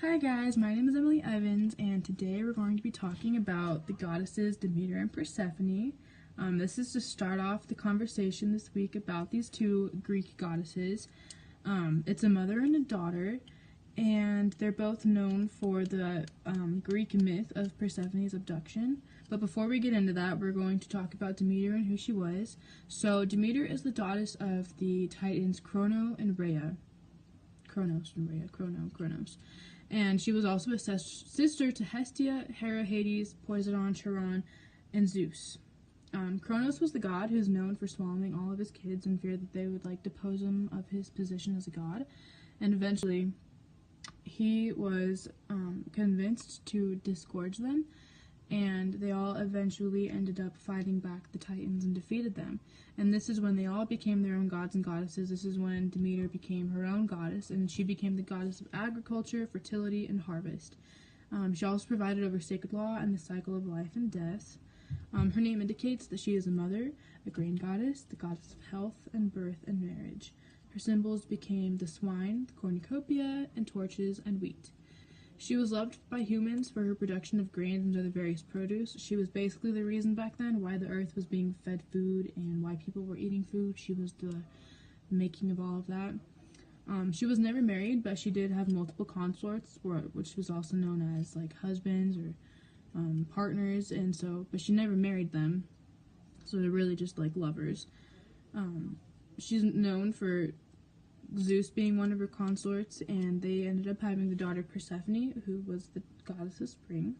Hi guys, my name is Emily Evans, and today we're going to be talking about the goddesses Demeter and Persephone. This is to start off the conversation this week about these two Greek goddesses. It's a mother and a daughter, and they're both known for the Greek myth of Persephone's abduction. But before we get into that, we're going to talk about Demeter and who she was. So Demeter is the goddess of the Titans Cronos and Rhea. Cronos. And she was also a sister to Hestia, Hera, Hades, Poseidon, Chiron, and Zeus. Cronos was the god who's known for swallowing all of his kids in fear that they would depose him of his position as a god. And eventually, he was convinced to disgorge them, and they all eventually ended up fighting back the Titans and defeated them. And this is when they all became their own gods and goddesses. This is when Demeter became her own goddess, and she became the goddess of agriculture, fertility, and harvest. She also provided over sacred law and the cycle of life and death. Her name indicates that she is a mother, a grain goddess, the goddess of health and birth and marriage. Her symbols became the swine, the cornucopia, and torches and wheat. She was loved by humans for her production of grains and other various produce. She was basically the reason back then why the earth was being fed food and why people were eating food. She was the making of all of that. She was never married, but she did have multiple consorts, which was also known as husbands or partners, but she never married them. So they're really just lovers. She's known for Zeus being one of her consorts, and they ended up having the daughter Persephone, who was the goddess of spring.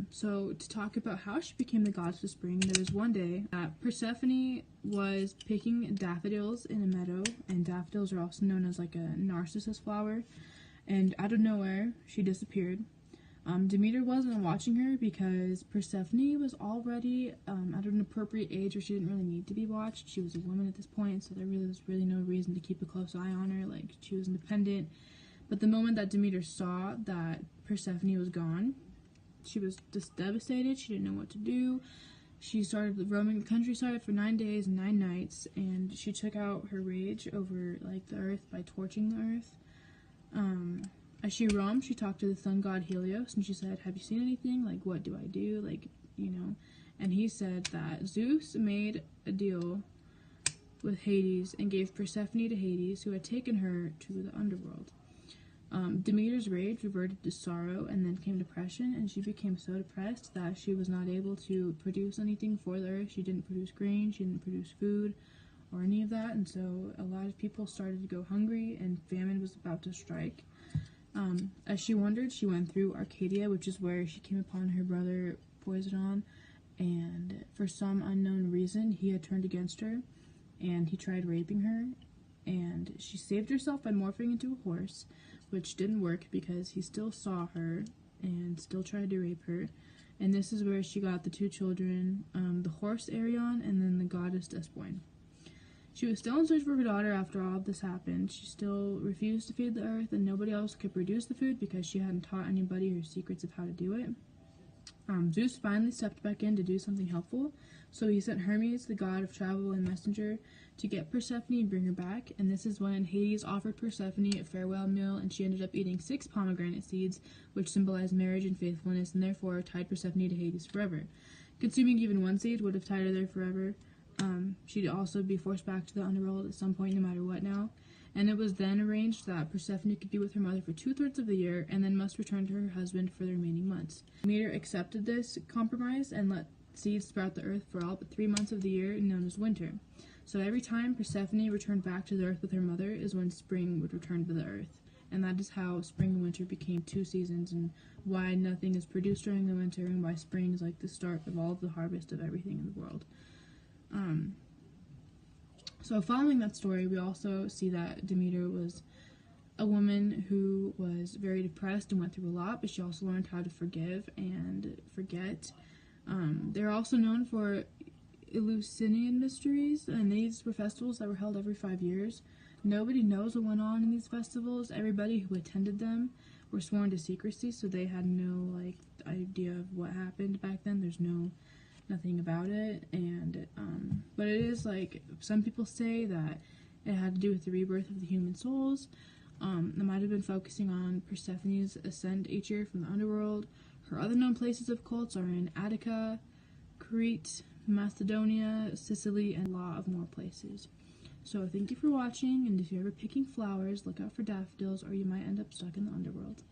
So to talk about how she became the goddess of spring, there was one day that Persephone was picking daffodils in a meadow, and daffodils are also known as a narcissus flower, and out of nowhere, she disappeared. Demeter wasn't watching her because Persephone was already at an appropriate age where she didn't really need to be watched. She was a woman at this point, so there was really no reason to keep a close eye on her. She was independent. But the moment that Demeter saw that Persephone was gone, she was just devastated. She didn't know what to do. She started roaming the countryside for 9 days and 9 nights, and she took out her rage over the earth by torching the earth. As she roamed, she talked to the sun god Helios, and she said, "Have you seen anything? What do I do? And he said that Zeus made a deal with Hades and gave Persephone to Hades, who had taken her to the underworld. Demeter's rage reverted to sorrow, and then came depression, and she became so depressed that she was not able to produce anything for the earth. She didn't produce grain, she didn't produce food, or any of that, and so a lot of people started to go hungry, and famine was about to strike. As she wandered, she went through Arcadia, which is where she came upon her brother Poseidon, and for some unknown reason, he had turned against her, and he tried raping her, and she saved herself by morphing into a horse, which didn't work because he still saw her and still tried to rape her, and this is where she got the two children, the horse Arion and then the goddess Despoine. She was still in search for her daughter after all of this happened. She still refused to feed the earth, and nobody else could produce the food because she hadn't taught anybody her secrets of how to do it. Zeus finally stepped back in to do something helpful, so he sent Hermes, the god of travel and messenger, to get Persephone and bring her back, and this is when Hades offered Persephone a farewell meal, and she ended up eating 6 pomegranate seeds, which symbolized marriage and faithfulness, and therefore tied Persephone to Hades forever. Consuming even one seed would have tied her there forever. She'd also be forced back to the underworld at some point, no matter what now. And it was then arranged that Persephone could be with her mother for 2/3 of the year, and then must return to her husband for the remaining months. Demeter accepted this compromise and let seeds sprout the earth for all but 3 months of the year, known as winter. So every time Persephone returned back to the earth with her mother is when spring would return to the earth. And that is how spring and winter became 2 seasons, and why nothing is produced during the winter, and why spring is the start of all of the harvest of everything in the world. So following that story, we also see that Demeter was a woman who was very depressed and went through a lot, but she also learned how to forgive and forget. They're also known for Eleusinian mysteries, and these were festivals that were held every 5 years. Nobody knows what went on in these festivals. Everybody who attended them were sworn to secrecy, so they had no idea of what happened back then. There's nothing about it, and but it is some people say that it had to do with the rebirth of the human souls. That might have been focusing on Persephone's ascent each year from the underworld. Her other known places of cults are in Attica, Crete, Macedonia, Sicily, and a lot of more places. So thank you for watching, and if you're ever picking flowers, look out for daffodils or you might end up stuck in the underworld.